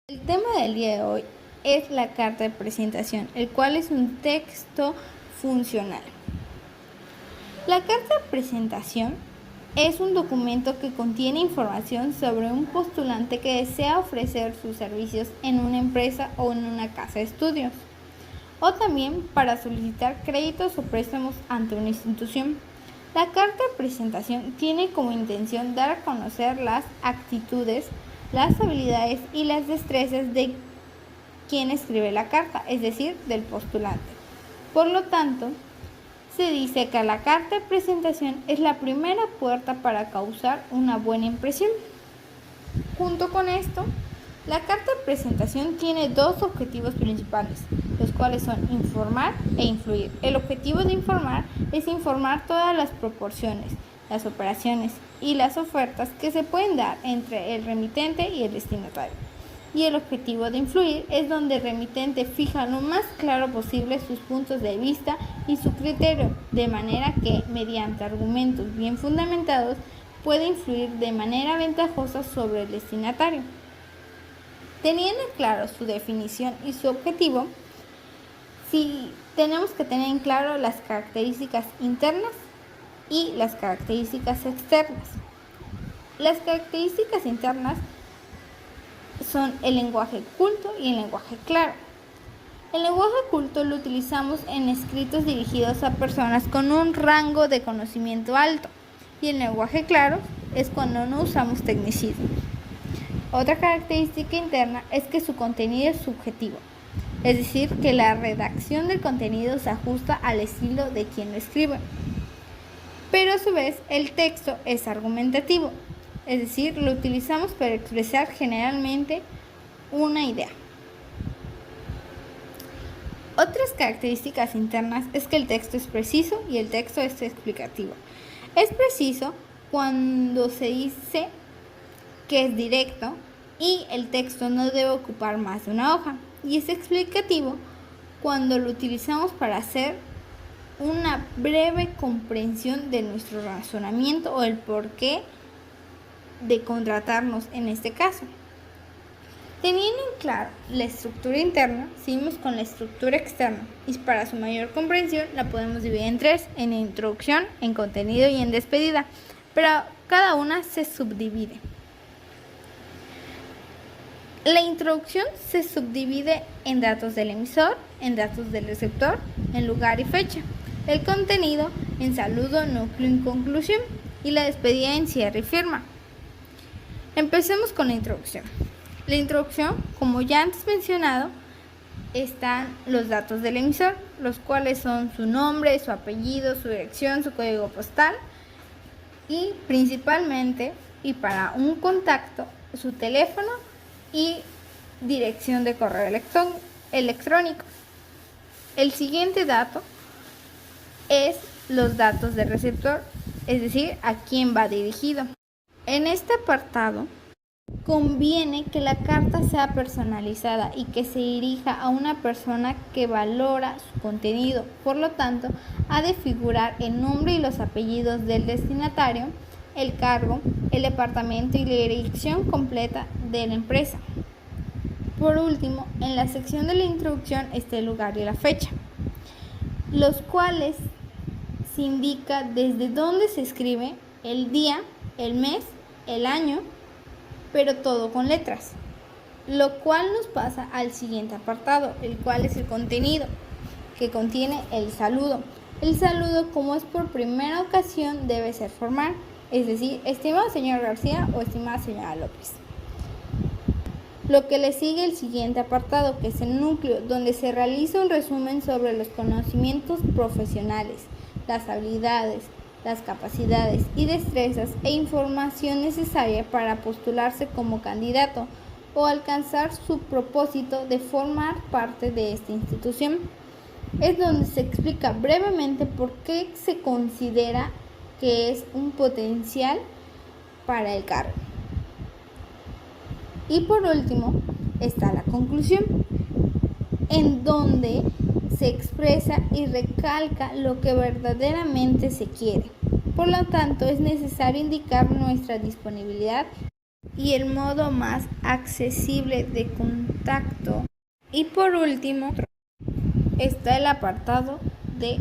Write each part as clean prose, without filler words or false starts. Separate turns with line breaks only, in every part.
El tema del día de hoy es la carta de presentación, el cual es un texto funcional. La carta de presentación es un documento que contiene información sobre un postulante que desea ofrecer sus servicios en una empresa o en una casa de estudios, o también para solicitar créditos o préstamos ante una institución. La carta de presentación tiene como intención dar a conocer las actitudes, las habilidades y las destrezas de quien escribe la carta, es decir, del postulante. Por lo tanto, se dice que la carta de presentación es la primera puerta para causar una buena impresión. Junto con esto, la carta de presentación tiene dos objetivos principales, los cuales son informar e influir. El objetivo de informar es informar todas las proporciones, las operaciones y las ofertas que se pueden dar entre el remitente y el destinatario. Y el objetivo de influir es donde el remitente fija lo más claro posible sus puntos de vista y su criterio, de manera que, mediante argumentos bien fundamentados, puede influir de manera ventajosa sobre el destinatario. Teniendo claro su definición y su objetivo, sí tenemos que tener en claro las características internas y las características externas. Las características internas son el lenguaje culto y el lenguaje claro. El lenguaje culto lo utilizamos en escritos dirigidos a personas con un rango de conocimiento alto, y el lenguaje claro es cuando no usamos tecnicismos. Otra característica interna es que su contenido es subjetivo, es decir, que la redacción del contenido se ajusta al estilo de quien lo escribe. Pero a su vez el texto es argumentativo, es decir, lo utilizamos para expresar generalmente una idea. Otras características internas es que el texto es preciso y el texto es explicativo. Es preciso cuando se dice que es directo y el texto no debe ocupar más de una hoja, y es explicativo cuando lo utilizamos para hacer una breve comprensión de nuestro razonamiento o el porqué de contratarnos en este caso. Teniendo en claro la estructura interna, seguimos con la estructura externa, y para su mayor comprensión la podemos dividir en tres: en introducción, en contenido y en despedida, pero cada una se subdivide. La introducción se subdivide en datos del emisor, en datos del receptor, en lugar y fecha. El contenido en saludo, núcleo y conclusión, y la despedida en cierre y firma. Empecemos con la introducción. La introducción, como ya antes mencionado, están los datos del emisor, los cuales son su nombre, su apellido, su dirección, su código postal, y principalmente, y para un contacto, su teléfono y dirección de correo electrónico. El siguiente dato es los datos del receptor, es decir, a quién va dirigido. En este apartado conviene que la carta sea personalizada y que se dirija a una persona que valora su contenido. Por lo tanto, ha de figurar el nombre y los apellidos del destinatario, el cargo, el departamento y la dirección completa de la empresa. Por último, en la sección de la introducción está el lugar y la fecha, los cuales se indica desde dónde se escribe, el día, el mes, el año, pero todo con letras, lo cual nos pasa al siguiente apartado, el cual es el contenido, que contiene el saludo. El saludo, como es por primera ocasión, debe ser formal, es decir, estimado señor García o estimada señora López. Lo que le sigue el siguiente apartado, que es el núcleo, donde se realiza un resumen sobre los conocimientos profesionales, las habilidades, las capacidades y destrezas e información necesaria para postularse como candidato o alcanzar su propósito de formar parte de esta institución. Es donde se explica brevemente por qué se considera que es un potencial para el cargo. Y por último está la conclusión, en donde se expresa y recalca lo que verdaderamente se quiere. Por lo tanto, es necesario indicar nuestra disponibilidad y el modo más accesible de contacto. Y por último está el apartado de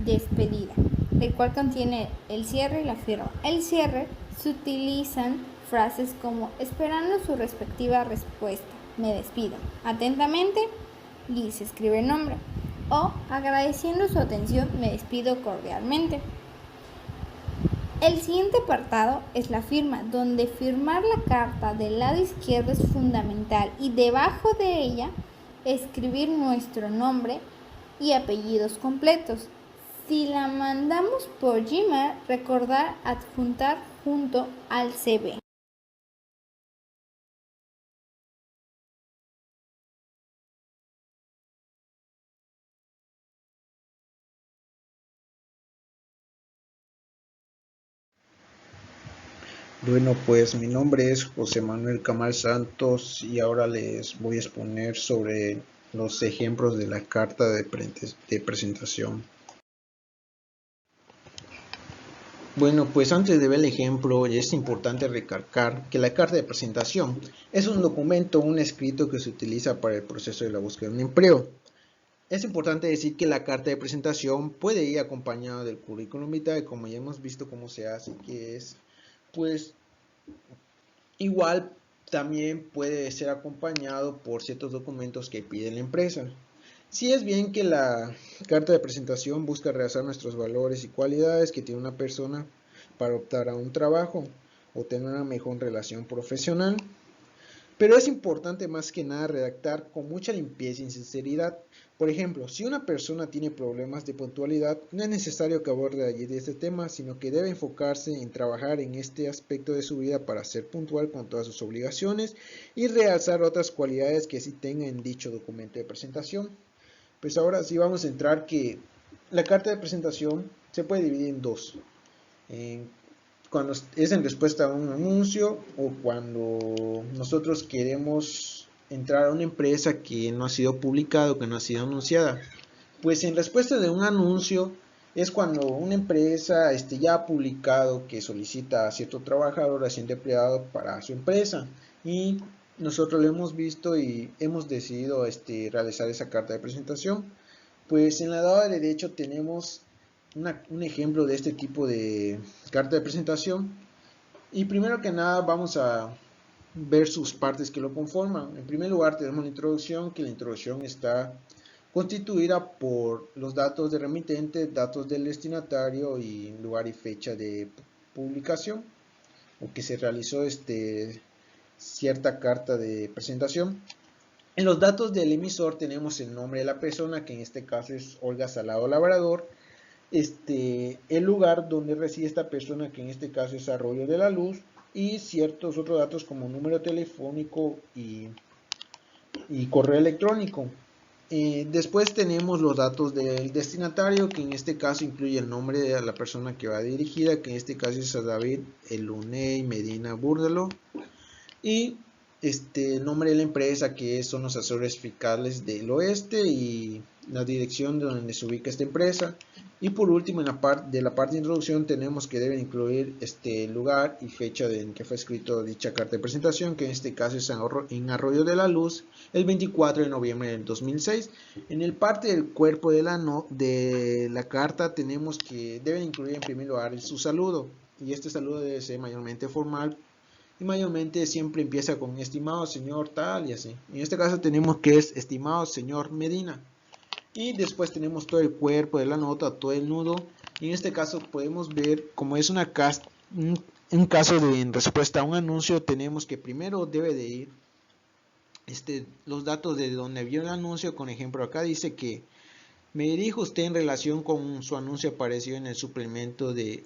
despedida, el cual contiene el cierre y la firma. El cierre se utilizan frases como esperando su respectiva respuesta, me despido, atentamente, y se escribe el nombre, o agradeciendo su atención, me despido cordialmente. El siguiente apartado es la firma, donde firmar la carta del lado izquierdo es fundamental y debajo de ella escribir nuestro nombre y apellidos completos. Si la mandamos por Gmail, recordar adjuntar junto al CV.
Bueno, pues mi nombre es José Manuel Camal Santos y ahora les voy a exponer sobre los ejemplos de la carta de presentación. Bueno, pues antes de ver el ejemplo, es importante recalcar que la carta de presentación es un documento, un escrito que se utiliza para el proceso de la búsqueda de un empleo. Es importante decir que la carta de presentación puede ir acompañada del currículum vitae, como ya hemos visto cómo se hace, que es, pues, igual también puede ser acompañado por ciertos documentos que pide la empresa. Si es bien que la carta de presentación busca realzar nuestros valores y cualidades que tiene una persona para optar a un trabajo o tener una mejor relación profesional, pero es importante más que nada redactar con mucha limpieza y sinceridad. Por ejemplo, si una persona tiene problemas de puntualidad, no es necesario que aborde allí de este tema, sino que debe enfocarse en trabajar en este aspecto de su vida para ser puntual con todas sus obligaciones y realzar otras cualidades que sí tenga en dicho documento de presentación. Pues ahora sí vamos a entrar que la carta de presentación se puede dividir en dos. Cuando es en respuesta a un anuncio o cuando nosotros queremos entrar a una empresa que no ha sido publicada o que no ha sido anunciada. Pues en respuesta de un anuncio es cuando una empresa ya ha publicado que solicita a cierto trabajador recién empleado para su empresa y nosotros lo hemos visto y hemos decidido realizar esa carta de presentación. Pues en la dada de derecho tenemos un ejemplo de este tipo de carta de presentación y primero que nada vamos a ver sus partes que lo conforman. En primer lugar tenemos la introducción, que la introducción está constituida por los datos del remitente, datos del destinatario y lugar y fecha de publicación o que se realizó cierta carta de presentación. En los datos del emisor tenemos el nombre de la persona, que en este caso es Olga Salado Labrador, el lugar donde reside esta persona, que en este caso es Arroyo de la Luz, y ciertos otros datos como número telefónico y correo electrónico. Después tenemos los datos del destinatario, que en este caso incluye el nombre de la persona que va dirigida, que en este caso es a David Eluney Medina Burdelo, y el nombre de la empresa, que son los asesores fiscales del oeste, y la dirección de donde se ubica esta empresa. Y por último, en la parte de introducción tenemos que deben incluir lugar y fecha en que fue escrito dicha carta de presentación, que en este caso es en Arroyo de la Luz, el 24 de noviembre del 2006. En el parte del cuerpo de la carta tenemos que deben incluir en primer lugar su saludo, y este saludo debe ser mayormente formal y mayormente siempre empieza con estimado señor tal y así. En este caso tenemos que es estimado señor Medina. Y después tenemos todo el cuerpo de la nota, todo el nudo. Y en este caso podemos ver como es un caso de en respuesta a un anuncio, tenemos que primero debe de ir los datos de donde vio el anuncio. Con ejemplo, acá dice que me dirijo a usted en relación con su anuncio aparecido en el suplemento de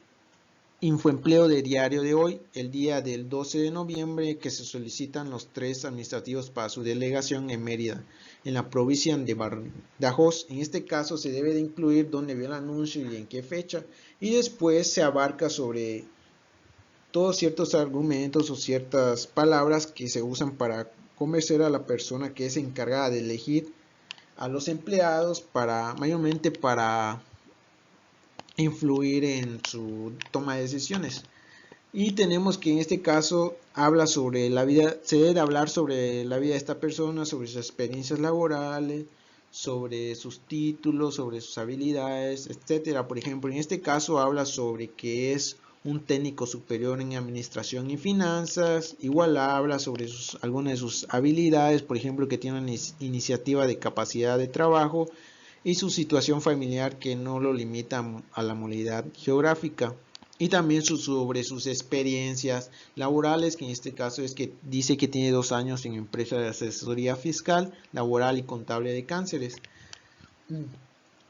Infoempleo de diario de hoy, el día del 12 de noviembre, que se solicitan los 3 administrativos para su delegación en Mérida, en la provincia de Badajoz. En este caso se debe de incluir dónde vio el anuncio y en qué fecha, y después se abarca sobre todos ciertos argumentos o ciertas palabras que se usan para convencer a la persona que es encargada de elegir a los empleados mayormente para influir en su toma de decisiones. Y tenemos que en este caso habla sobre la vida, se debe hablar sobre la vida de esta persona, sobre sus experiencias laborales, sobre sus títulos, sobre sus habilidades, etcétera. Por ejemplo, en este caso habla sobre que es un técnico superior en administración y finanzas. Igual habla sobre algunas de sus habilidades, por ejemplo, que tiene una iniciativa de capacidad de trabajo y su situación familiar que no lo limita a la movilidad geográfica. Y también sobre sus experiencias laborales, que en este caso es que dice que tiene 2 años en empresa de asesoría fiscal, laboral y contable de cánceres.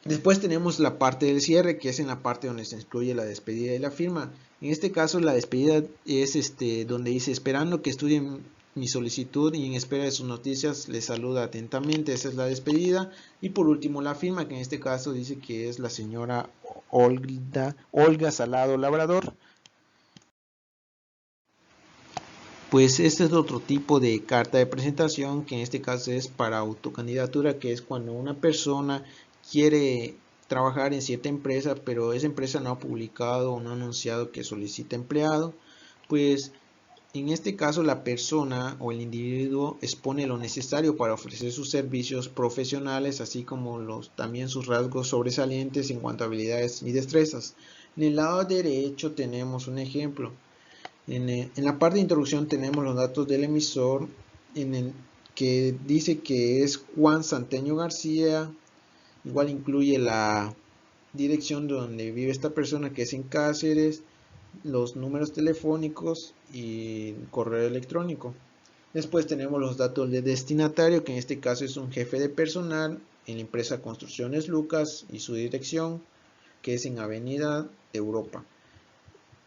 Después tenemos la parte del cierre, que es en la parte donde se incluye la despedida y la firma. En este caso la despedida es donde dice: esperando que estudien mi solicitud y en espera de sus noticias les saluda atentamente. Esa es la despedida. Y por último la firma, que en este caso dice que es la señora Olga Salado Labrador. Pues este es otro tipo de carta de presentación, que en este caso es para autocandidatura, que es cuando una persona quiere trabajar en cierta empresa, pero esa empresa no ha publicado o no ha anunciado que solicita empleado. Pues en este caso la persona o el individuo expone lo necesario para ofrecer sus servicios profesionales, así como también sus rasgos sobresalientes en cuanto a habilidades y destrezas. En el lado derecho tenemos un ejemplo. En la parte de introducción tenemos los datos del emisor, en el que dice que es Juan Santeño García. Igual incluye la dirección de donde vive esta persona, que es en Cáceres, los números telefónicos y correo electrónico. Después tenemos los datos del destinatario, que en este caso es un jefe de personal en la empresa Construcciones Lucas, y su dirección, que es en Avenida Europa.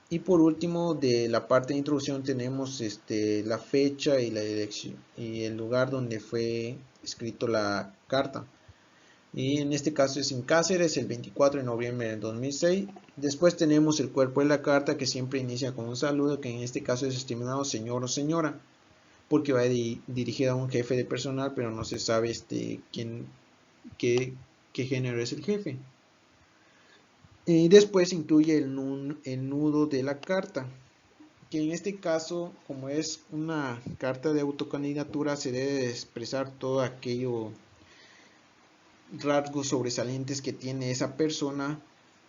Y por último, de la parte de introducción tenemos la fecha y la dirección y el lugar donde fue escrito la carta. Y en este caso es en Cáceres, el 24 de noviembre del 2006. Después tenemos el cuerpo de la carta, que siempre inicia con un saludo, que en este caso es: estimado señor o señora, porque va dirigida a un jefe de personal, pero no se sabe qué género es el jefe. Y después incluye el nudo de la carta, que en este caso, como es una carta de autocandidatura, se debe expresar todo aquello rasgos sobresalientes que tiene esa persona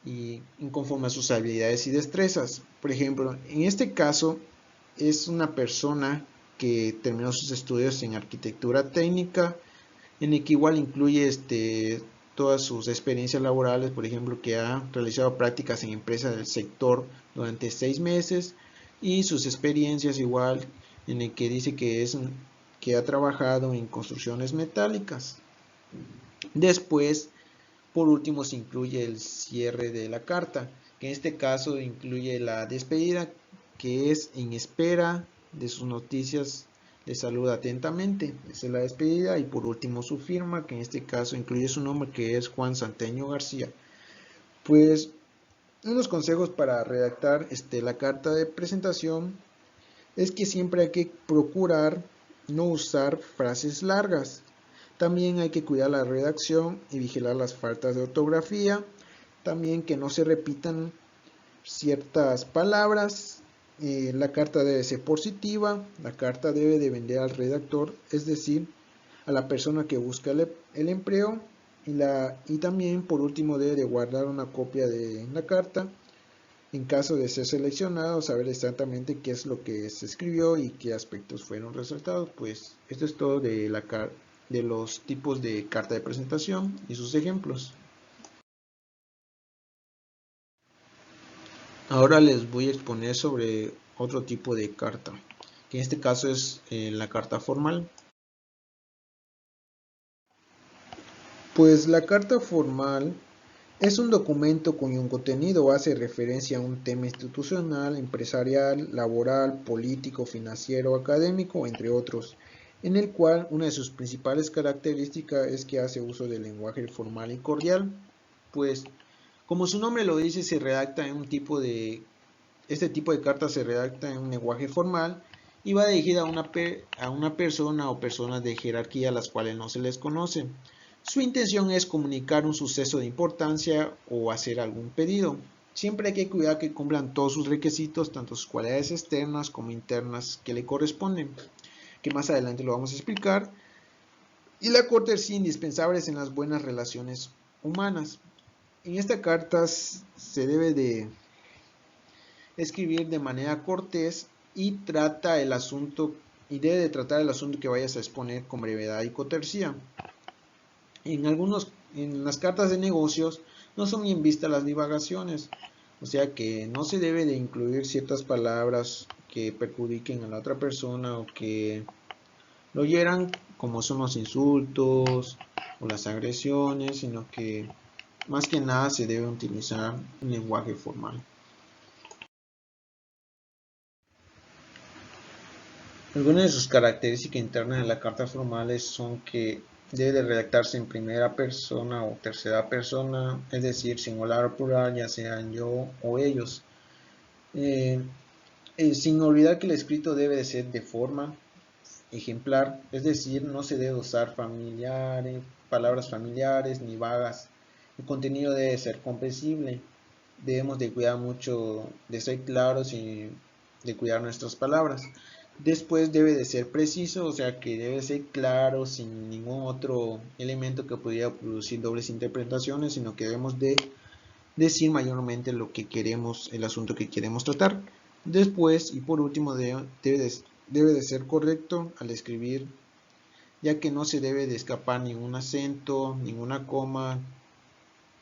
y conforme a sus habilidades y destrezas. Por ejemplo, en este caso es una persona que terminó sus estudios en arquitectura técnica, en el que igual incluye todas sus experiencias laborales, por ejemplo, que ha realizado prácticas en empresas del sector durante 6 meses, y sus experiencias igual, en el que dice que ha trabajado en construcciones metálicas. Después, por último, se incluye el cierre de la carta, que en este caso incluye la despedida, que es: en espera de sus noticias les saluda atentamente. Esa es la despedida. Y por último su firma, que en este caso incluye su nombre, que es Juan Santeño García. Pues unos consejos para redactar la carta de presentación es que siempre hay que procurar no usar frases largas. También hay que cuidar la redacción y vigilar las faltas de ortografía. También que no se repitan ciertas palabras. La carta debe ser positiva. La carta debe de vender al redactor, es decir, a la persona que busca el empleo. Y también, por último, debe de guardar una copia de la carta. En caso de ser seleccionado, saber exactamente qué es lo que se escribió y qué aspectos fueron resaltados. Pues esto es todo de los tipos de carta de presentación y sus ejemplos. Ahora les voy a exponer sobre otro tipo de carta, que en este caso es la carta formal. Pues la carta formal es un documento cuyo contenido hace referencia a un tema institucional, empresarial, laboral, político, financiero, académico, entre otros, en el cual una de sus principales características es que hace uso del lenguaje formal y cordial. Pues, como su nombre lo dice, este tipo de carta se redacta en un lenguaje formal y va dirigida a una persona o personas de jerarquía a las cuales no se les conoce. Su intención es comunicar un suceso de importancia o hacer algún pedido. Siempre hay que cuidar que cumplan todos sus requisitos, tanto sus cualidades externas como internas que le corresponden, que más adelante lo vamos a explicar. Y la cortesía indispensable en las buenas relaciones humanas. En esta carta se debe de escribir de manera cortés y trata el asunto y debe de tratar el asunto que vayas a exponer con brevedad y cortesía. En las cartas de negocios no son bien vistas las divagaciones, o sea que no se debe de incluir ciertas palabras que perjudiquen a la otra persona o que lo hieran, como son los insultos o las agresiones, sino que más que nada se debe utilizar un lenguaje formal. Algunas de sus características internas de las cartas formales son que debe de redactarse en primera persona o tercera persona, es decir, singular o plural, ya sean yo o ellos. Sin olvidar que el escrito debe de ser de forma ejemplar, es decir, no se debe usar palabras familiares ni vagas. El contenido debe ser comprensible. Debemos de cuidar mucho de ser claros y de cuidar nuestras palabras. Después debe de ser preciso, o sea que debe ser claro, sin ningún otro elemento que pudiera producir dobles interpretaciones, sino que debemos de decir mayormente lo que queremos, el asunto que queremos tratar. Después y por último debe de ser correcto al escribir, ya que no se debe de escapar ningún acento, ninguna coma,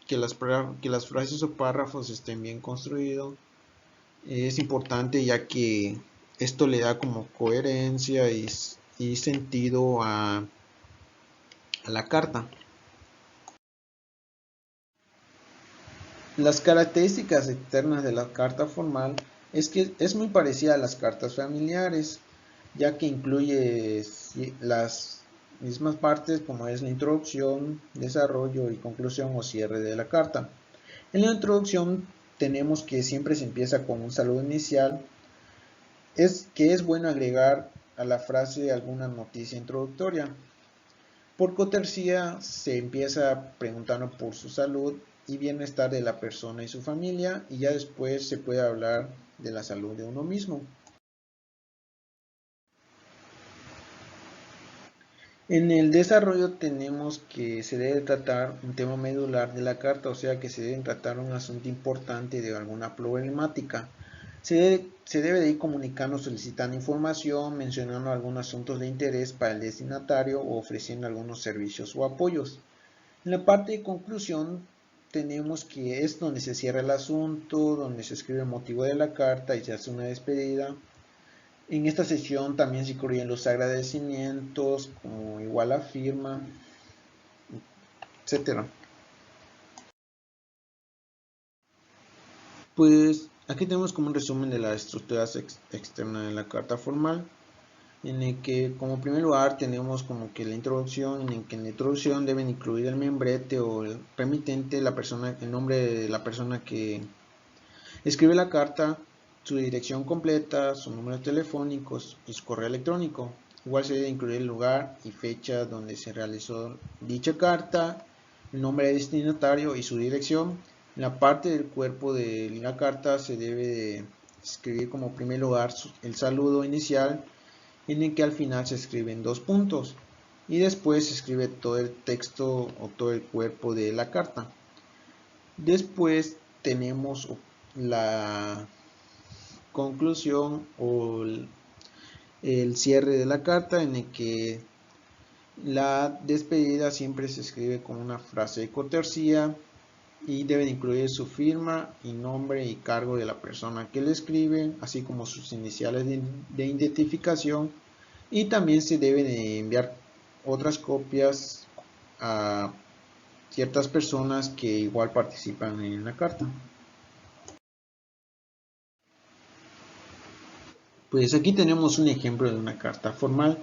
que las frases o párrafos estén bien construidos. Es importante ya que esto le da como coherencia y sentido a la carta. Las características externas de la carta formal es que es muy parecida a las cartas familiares, ya que incluye las mismas partes como es la introducción, desarrollo y conclusión o cierre de la carta. En la introducción tenemos que siempre se empieza con un saludo inicial, que es bueno agregar a la frase alguna noticia introductoria. Por cortesía se empieza preguntando por su salud y bienestar de la persona y su familia, y ya después se puede hablar de la salud de uno mismo. En el desarrollo tenemos que se debe tratar un tema medular de la carta, o sea que se debe tratar un asunto importante de alguna problemática. Se debe de ir comunicando, solicitando información, mencionando algunos asuntos de interés para el destinatario o ofreciendo algunos servicios o apoyos. En la parte de conclusión tenemos que es donde se cierra el asunto, donde se escribe el motivo de la carta y se hace una despedida. En esta sesión también se incluyen los agradecimientos, como igual la firma, etc. Pues aquí tenemos como un resumen de las estructuras externas de la carta formal, en el que como primer lugar tenemos como que la introducción, en el que en la introducción deben incluir el membrete o el remitente, el nombre de la persona que escribe la carta, su dirección completa, su número telefónico y su correo electrónico. Igual se debe incluir el lugar y fecha donde se realizó dicha carta, el nombre del destinatario y su dirección. En la parte del cuerpo de la carta se debe de escribir como primer lugar el saludo inicial, en el que al final se escriben 2 puntos y después se escribe todo el texto o todo el cuerpo de la carta. Después tenemos la conclusión o el cierre de la carta, en el que la despedida siempre se escribe con una frase de cortesía y deben incluir su firma y nombre y cargo de la persona que le escribe, así como sus iniciales de identificación, y también se deben enviar otras copias a ciertas personas que igual participan en la carta. Pues aquí tenemos un ejemplo de una carta formal.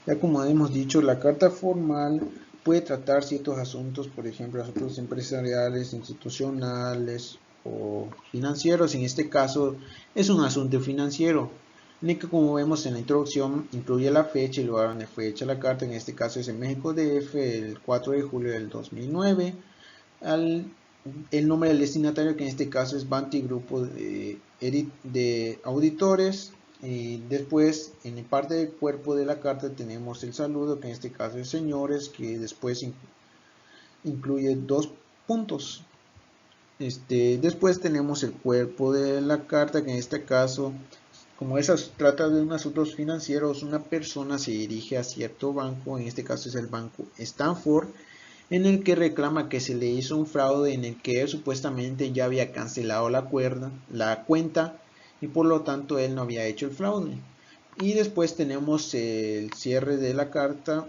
Ya como hemos dicho, la carta formal puede tratar ciertos asuntos, por ejemplo, asuntos empresariales, institucionales o financieros. En este caso es un asunto financiero, en el que, como vemos en la introducción, incluye la fecha y el lugar donde fue hecha la carta. En este caso es en México DF, el 4 de julio del 2009. el nombre del destinatario, que en este caso es Banti Grupo de Auditores. Y después, en parte del cuerpo de la carta, tenemos el saludo, que en este caso es señores, que después incluye 2 puntos. Después tenemos el cuerpo de la carta, que en este caso, como trata de un asunto financiero, una persona se dirige a cierto banco, en este caso es el banco Stanford, en el que reclama que se le hizo un fraude en el que él supuestamente ya había cancelado la cuenta y por lo tanto él no había hecho el fraude. Y después tenemos el cierre de la carta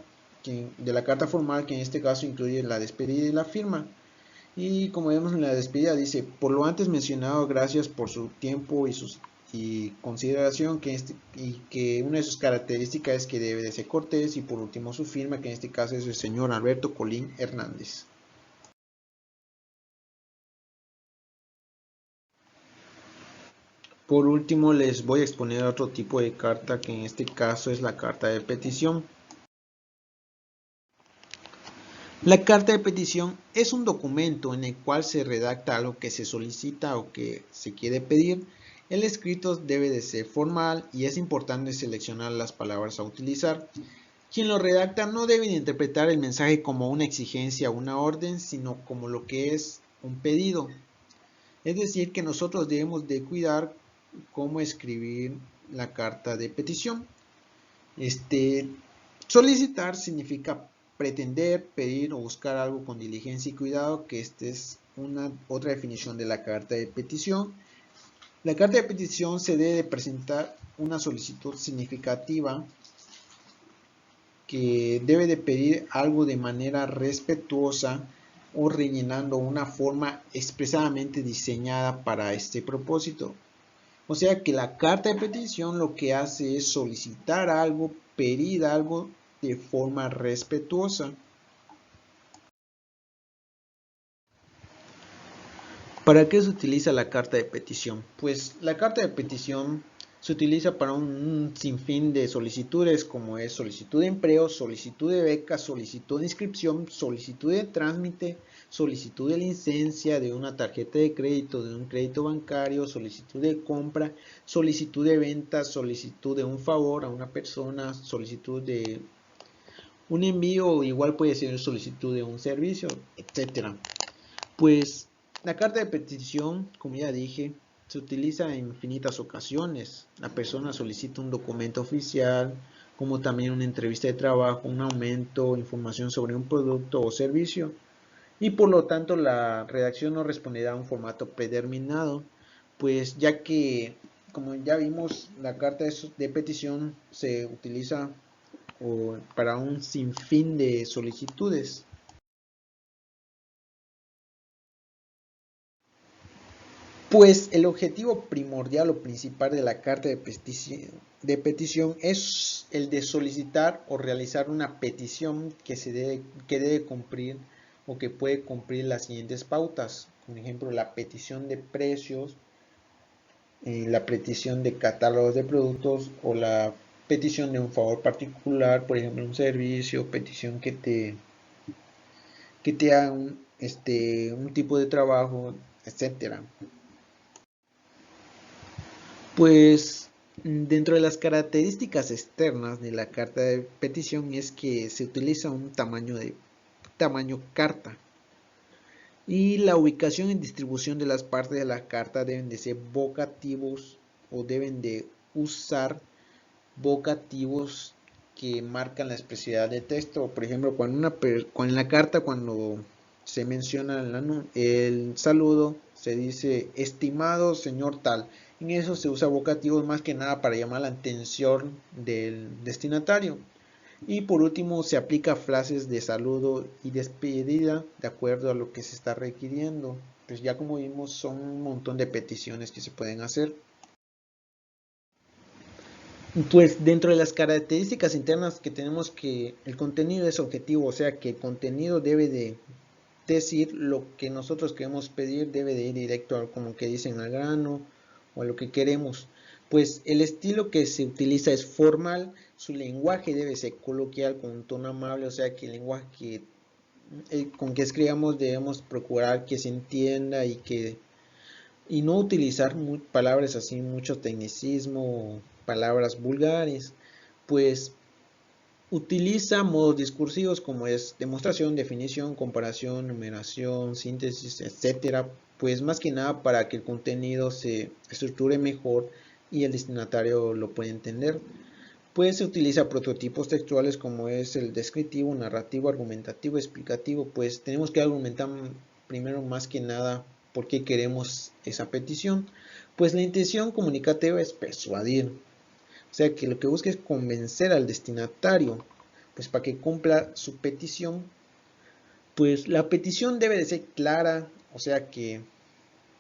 formal, que en este caso incluye la despedida y la firma. Y como vemos en la despedida dice: por lo antes mencionado, gracias por su tiempo y consideración, y que una de sus características es que debe de ser cortés, y por último su firma, que en este caso es el señor Alberto Colín Hernández. Por último les voy a exponer otro tipo de carta, que en este caso es la carta de petición. La carta de petición es un documento en el cual se redacta algo que se solicita o que se quiere pedir. El escrito debe de ser formal y es importante seleccionar las palabras a utilizar. Quien lo redacta no debe interpretar el mensaje como una exigencia o una orden, sino como lo que es un pedido. Es decir, que nosotros debemos de cuidar cómo escribir la carta de petición. Solicitar significa pretender, pedir o buscar algo con diligencia y cuidado, que esta es otra definición de la carta de petición. La carta de petición se debe presentar una solicitud significativa, que debe de pedir algo de manera respetuosa o rellenando una forma expresadamente diseñada para este propósito. O sea que la carta de petición lo que hace es solicitar algo, pedir algo de forma respetuosa. ¿Para qué se utiliza la carta de petición? Pues la carta de petición se utiliza para un sinfín de solicitudes, como es solicitud de empleo, solicitud de beca, solicitud de inscripción, solicitud de trámite, solicitud de licencia, de una tarjeta de crédito, de un crédito bancario, solicitud de compra, solicitud de venta, solicitud de un favor a una persona, solicitud de un envío, igual puede ser solicitud de un servicio, etcétera. Pues la carta de petición, como ya dije, se utiliza en infinitas ocasiones. La persona solicita un documento oficial, como también una entrevista de trabajo, un aumento, información sobre un producto o servicio. Y por lo tanto la redacción no responderá a un formato predeterminado, pues ya que, como ya vimos, la carta de petición se utiliza para un sinfín de solicitudes. Pues el objetivo primordial o principal de la carta de petición es el de solicitar o realizar una petición que debe cumplir o que puede cumplir las siguientes pautas. Por ejemplo, la petición de precios, la petición de catálogos de productos o la petición de un favor particular, por ejemplo, un servicio, petición que te haga un tipo de trabajo, etcétera. Pues dentro de las características externas de la carta de petición es que se utiliza un tamaño carta, y la ubicación y distribución de las partes de la carta deben de ser vocativos o deben de usar vocativos que marcan la expresividad del texto. Por ejemplo, en la carta, cuando se menciona el saludo, se dice: estimado señor tal. En eso se usa vocativos más que nada para llamar la atención del destinatario. Y por último, se aplica frases de saludo y despedida de acuerdo a lo que se está requiriendo. Pues ya como vimos, son un montón de peticiones que se pueden hacer. Pues dentro de las características internas que tenemos, que el contenido es objetivo, o sea que el contenido debe de decir lo que nosotros queremos pedir, debe de ir directo a como que dicen al grano o a lo que queremos. Pues el estilo que se utiliza es formal, su lenguaje debe ser coloquial con un tono amable, o sea que el lenguaje que con que escribamos debemos procurar que se entienda y no utilizar palabras así, mucho tecnicismo, palabras vulgares, pues utiliza modos discursivos como es demostración, definición, comparación, numeración, síntesis, etcétera, pues más que nada para que el contenido se estructure mejor y el destinatario lo pueda entender. Pues se utiliza prototipos textuales como es el descriptivo, narrativo, argumentativo, explicativo, pues tenemos que argumentar primero más que nada por qué queremos esa petición. Pues la intención comunicativa es persuadir, o sea que lo que busca es convencer al destinatario, pues para que cumpla su petición. Pues la petición debe de ser clara, o sea que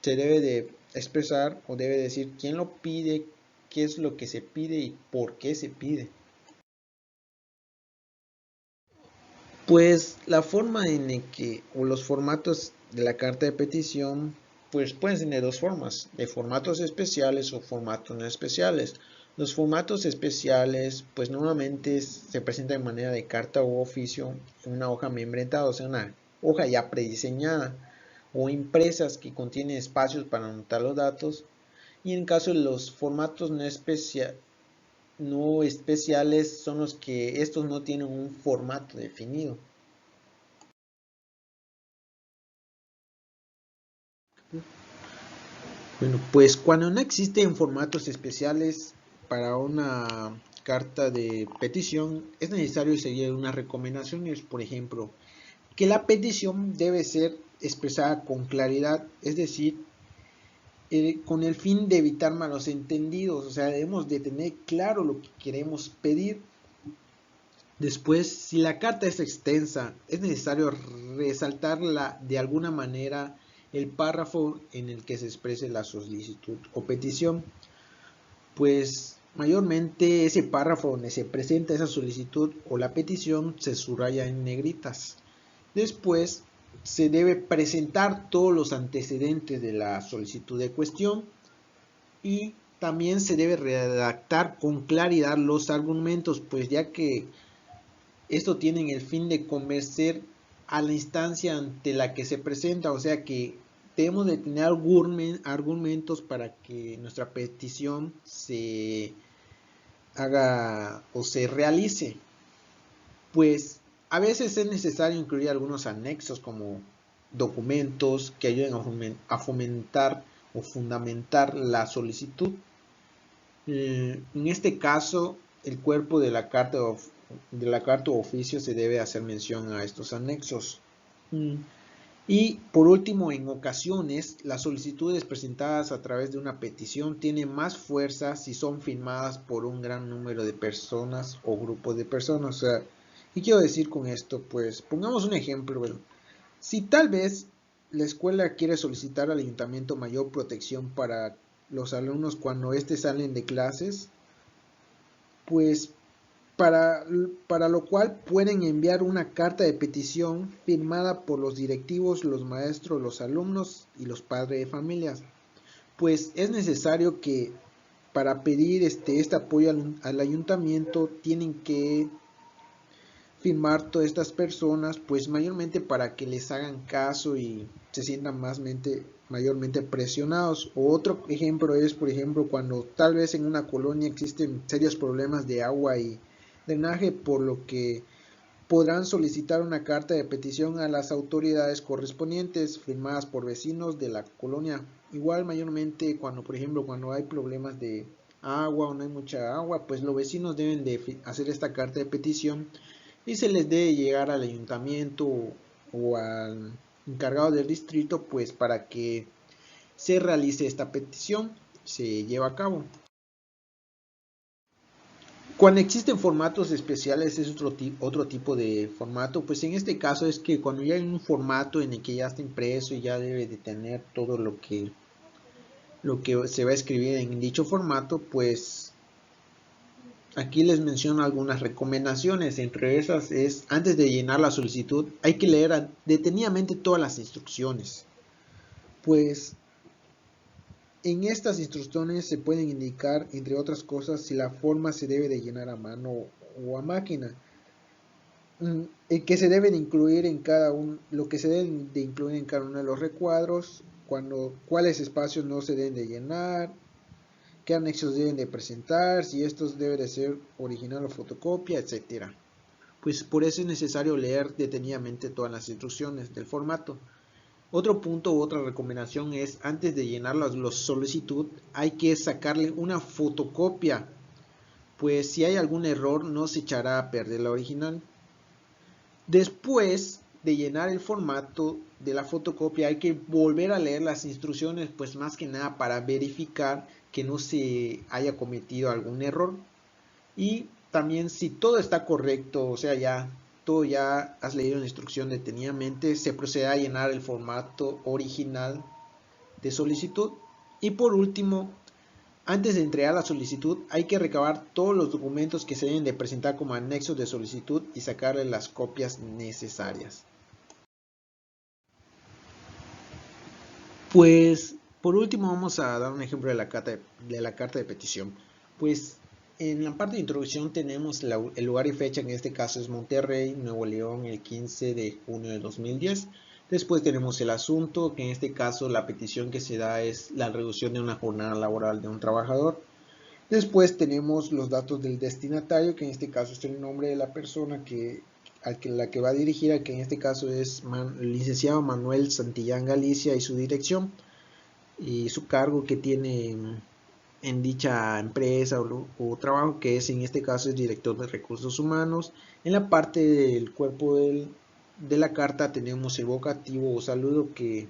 se debe de expresar o debe decir quién lo pide, qué es lo que se pide y por qué se pide. Pues la forma en que, o los formatos de la carta de petición, pues pueden ser de dos formas, de formatos especiales o formatos no especiales. Los formatos especiales, pues normalmente se presentan de manera de carta o oficio en una hoja membretada, o sea, una hoja ya prediseñada, o impresas que contienen espacios para anotar los datos. Y en caso de los formatos no especiales, son los que estos no tienen un formato definido. Bueno, pues cuando no existen formatos especiales para una carta de petición, es necesario seguir unas recomendaciones, por ejemplo, que la petición debe ser expresada con claridad, es decir, con el fin de evitar malos entendidos, o sea, debemos de tener claro lo que queremos pedir. Después, si la carta es extensa, es necesario resaltarla de alguna manera el párrafo en el que se exprese la solicitud o petición, pues mayormente ese párrafo donde se presenta esa solicitud o la petición se subraya en negritas. Después se debe presentar todos los antecedentes de la solicitud de cuestión y también se debe redactar con claridad los argumentos, pues ya que esto tiene el fin de convencer a la instancia ante la que se presenta, o sea que debemos de tener argumentos para que nuestra petición se haga o se realice. Pues a veces es necesario incluir algunos anexos como documentos que ayuden a fomentar o fundamentar la solicitud. En este caso, el cuerpo de la carta o oficio se debe hacer mención a estos anexos. Y por último, en ocasiones, las solicitudes presentadas a través de una petición tienen más fuerza si son firmadas por un gran número de personas o grupos de personas. O sea, ¿qué quiero decir con esto? Pues pongamos un ejemplo. Bueno, si tal vez la escuela quiere solicitar al ayuntamiento mayor protección para los alumnos cuando estos salen de clases, pues para lo cual pueden enviar una carta de petición firmada por los directivos, los maestros, los alumnos y los padres de familias. Pues es necesario que para pedir este apoyo al ayuntamiento tienen que firmar todas estas personas, pues mayormente para que les hagan caso y se sientan mayormente presionados. O otro ejemplo es, por ejemplo, cuando tal vez en una colonia existen serios problemas de agua y drenaje, por lo que podrán solicitar una carta de petición a las autoridades correspondientes firmadas por vecinos de la colonia. Igual mayormente cuando, por ejemplo, cuando hay problemas de agua o no hay mucha agua, pues los vecinos deben de hacer esta carta de petición y se les debe llegar al ayuntamiento o al encargado del distrito, pues para que se realice esta petición, se lleva a cabo. Cuando existen formatos especiales es otro tipo de formato, pues en este caso es que cuando ya hay un formato en el que ya está impreso y ya debe de tener todo lo que se va a escribir en dicho formato, pues aquí les menciono algunas recomendaciones. Entre esas es, antes de llenar la solicitud, hay que leer detenidamente todas las instrucciones. Pues en estas instrucciones se pueden indicar, entre otras cosas, si la forma se debe de llenar a mano o a máquina. que se deben incluir en cada uno, lo que se deben de incluir en cada uno de los recuadros, cuáles espacios no se deben de llenar, qué anexos deben de presentar, si estos deben de ser original o fotocopia, etcétera. Pues por eso es necesario leer detenidamente todas las instrucciones del formato. Otro punto u otra recomendación es, antes de llenar la solicitud, hay que sacarle una fotocopia, pues si hay algún error no se echará a perder la original. Después de llenar el formato de la fotocopia hay que volver a leer las instrucciones, pues más que nada para verificar que no se haya cometido algún error. Y también si todo está correcto, o sea, ya has leído la instrucción detenidamente, se procede a llenar el formato original de solicitud. Y por último, antes de entregar la solicitud, hay que recabar todos los documentos que se deben de presentar como anexos de solicitud y sacarle las copias necesarias. Pues, por último, vamos a dar un ejemplo de la carta de petición. Pues, en la parte de introducción tenemos el lugar y fecha, en este caso es Monterrey, Nuevo León, el 15 de junio de 2010. Después tenemos el asunto, que en este caso la petición que se da es la reducción de una jornada laboral de un trabajador. Después tenemos los datos del destinatario, que en este caso es el nombre de la persona la que va dirigida, que en este caso es el licenciado Manuel Santillán Galicia, y su dirección y su cargo que tiene en dicha empresa o trabajo, que es en este caso es director de recursos humanos. En la parte del cuerpo de la carta tenemos el vocativo o saludo, que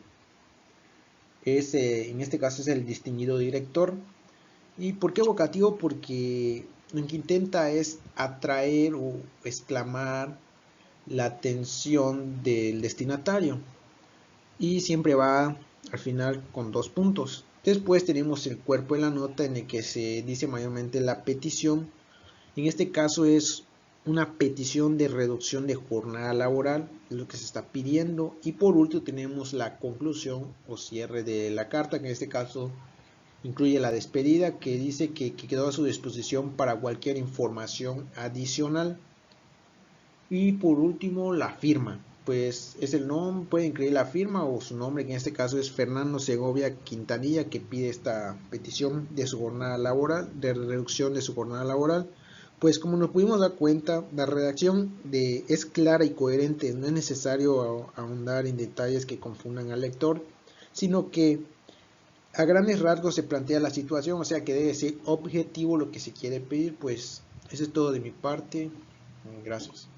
es en este caso es el distinguido director. ¿Y por qué vocativo? Porque lo que intenta es atraer o exclamar la atención del destinatario, y siempre va al final con 2 puntos. Después tenemos el cuerpo de la nota, en el que se dice mayormente la petición. En este caso es una petición de reducción de jornada laboral, es lo que se está pidiendo. Y por último tenemos la conclusión o cierre de la carta, que en este caso incluye la despedida, que dice que quedó a su disposición para cualquier información adicional. Y por último, la firma, pues es el nombre, puede incluir la firma o su nombre, que en este caso es Fernando Segovia Quintanilla, que pide esta petición de su jornada laboral, de reducción de su jornada laboral. Pues como nos pudimos dar cuenta, la redacción es clara y coherente, no es necesario ahondar en detalles que confundan al lector, sino que a grandes rasgos se plantea la situación, o sea que debe ser objetivo lo que se quiere pedir. Pues eso es todo de mi parte. Gracias.